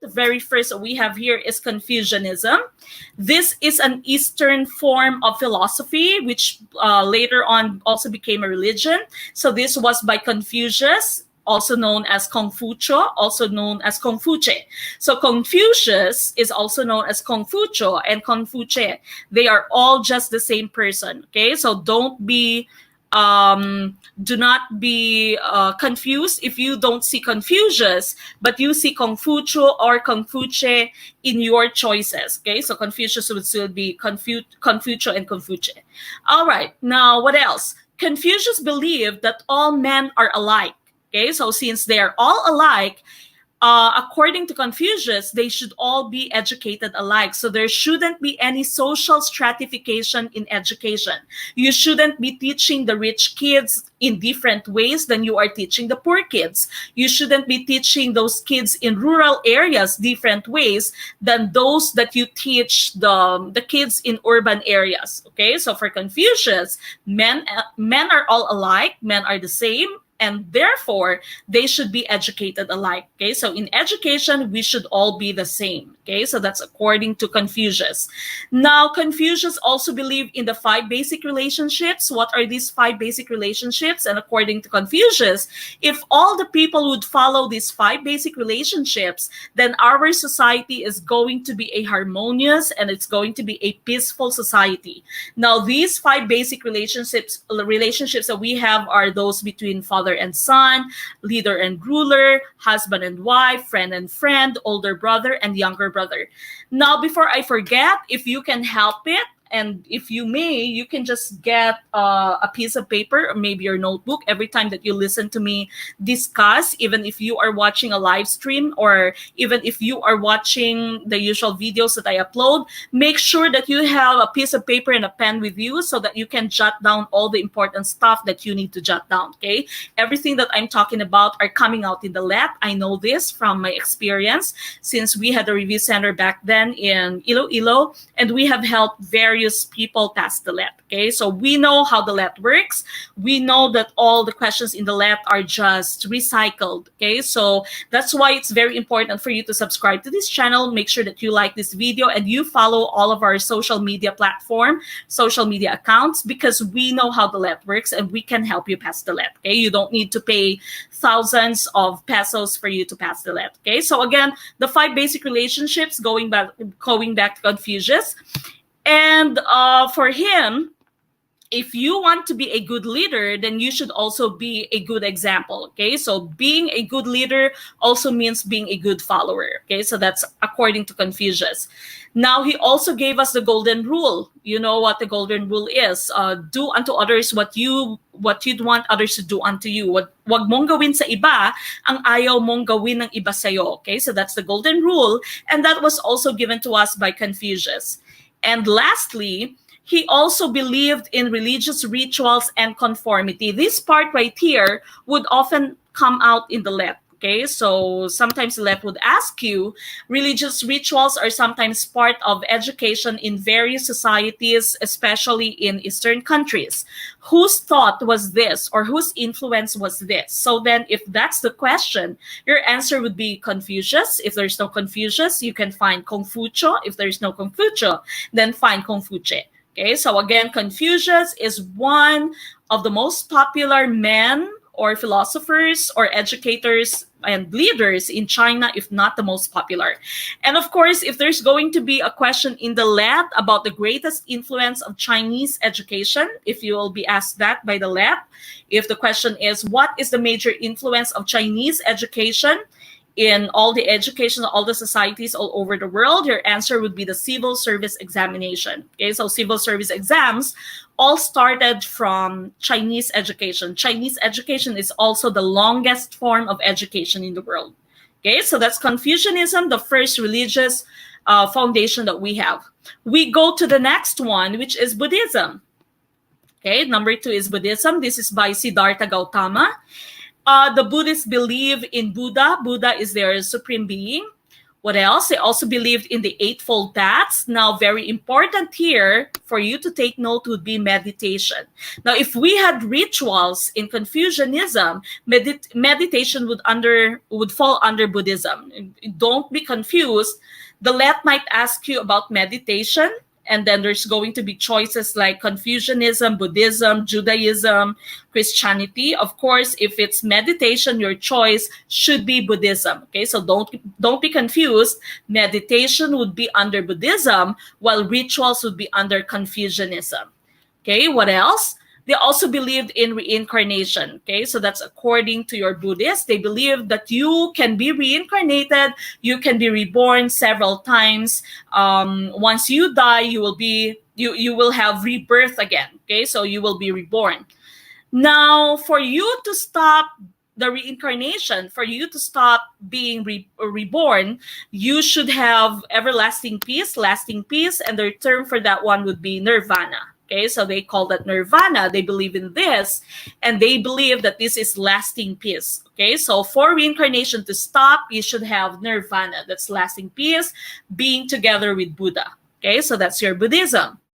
The very first that we have here is Confucianism. This is an Eastern form of philosophy, which later on also became a religion. So this was by Confucius, also known as Confucio, also known as Confuce. So Confucius is also known as Confucio and Confuce. They are all just the same person. Okay, so do not be confused if you don't see Confucius, but you see Confucio or Confuce in your choices. Okay, so Confucius would still be Confucio and Confuce. All right, now what else? Confucius believed that all men are alike. Okay, so since they are all alike, according to Confucius, they should all be educated alike. So there shouldn't be any social stratification in education. You shouldn't be teaching the rich kids in different ways than you are teaching the poor kids. You shouldn't be teaching those kids in rural areas different ways than those that you teach the kids in urban areas. Okay, so for Confucius, men are all alike, men are the same, and therefore they should be educated alike. Okay, so in education we should all be the same. Okay, so that's according to Confucius. Now Confucius also believed in the 5 basic relationships. What are these 5 basic relationships? And according to Confucius, if all the people would follow these 5 basic relationships, then our society is going to be a harmonious and it's going to be a peaceful society. Now these 5 basic relationships that we have are those between father and son, leader and ruler, husband and wife, friend and friend, older brother and younger brother. Now, before I forget, if you can help it, and if you may, you can just get a piece of paper or maybe your notebook every time that you listen to me discuss, even if you are watching a live stream or even if you are watching the usual videos that I upload. Make sure that you have a piece of paper and a pen with you so that you can jot down all the important stuff that you need to jot down, okay? Everything that I'm talking about are coming out in the lab. I know this from my experience since we had a review center back then in Iloilo, and we have helped various people pass the LET. Okay, so we know how the LET works. We know that all the questions in the LET are just recycled. Okay, so that's why it's very important for you to subscribe to this channel. Make sure that you like this video and you follow all of our social media accounts, because we know how the LET works and we can help you pass the LET. Okay, you don't need to pay thousands of pesos for you to pass the LET. Okay, so again, the 5 basic relationships, going back to Confucius. And for him, if you want to be a good leader, then you should also be a good example. Okay, so being a good leader also means being a good follower. Okay, so that's according to Confucius. Now, he also gave us the golden rule. You know what the golden rule is. Do unto others what you'd want others to do unto you. Wag mong gawin sa iba ang ayaw mong gawin ng iba sa'yo. Okay, so that's the golden rule. And that was also given to us by Confucius. And lastly, he also believed in religious rituals and conformity. This part right here would often come out in the LET. Okay, so sometimes the LET would ask you, religious rituals are sometimes part of education in various societies, especially in Eastern countries. Whose thought was this, or whose influence was this? So then if that's the question, your answer would be Confucius. If there's no Confucius, you can find Confucio. If there's no Confucio, then find Confuce. Okay, so again, Confucius is one of the most popular men or philosophers or educators and leaders in China, if not the most popular. And of course, if there's going to be a question in the lab about the greatest influence of Chinese education, if you will be asked that by the lab, if the question is, what is the major influence of Chinese education in all the education, all the societies all over the world, your answer would be the civil service examination. Okay, so civil service exams all started from Chinese education. Chinese education is also the longest form of education in the world. Okay, so that's Confucianism, the first religious foundation that we have. We go to the next one, which is Buddhism. Okay, number 2 is Buddhism. This is by Siddhartha Gautama. The Buddhists believe in Buddha. Buddha is their supreme being. What else? They also believed in the Eightfold Paths. Now, very important here for you to take note would be meditation. Now, if we had rituals in Confucianism, meditation would fall under Buddhism. Don't be confused. The let might ask you about meditation, and then there's going to be choices like Confucianism, Buddhism, Judaism, Christianity. Of course, if it's meditation, your choice should be Buddhism. Okay, so don't be confused. Meditation would be under Buddhism, while rituals would be under Confucianism. Okay, what else? They also believed in reincarnation. Okay, so that's according to your Buddhists. They believe that you can be reincarnated, you can be reborn several times. Once you die, you will have rebirth again. Okay, so you will be reborn. Now, for you to stop the reincarnation, for you to stop being reborn, you should have everlasting peace, lasting peace, and the term for that one would be nirvana. Okay, so they call that nirvana. They believe in this, and they believe that this is lasting peace. Okay, so for reincarnation to stop, you should have nirvana. That's lasting peace, being together with Buddha. Okay, so that's your Buddhism.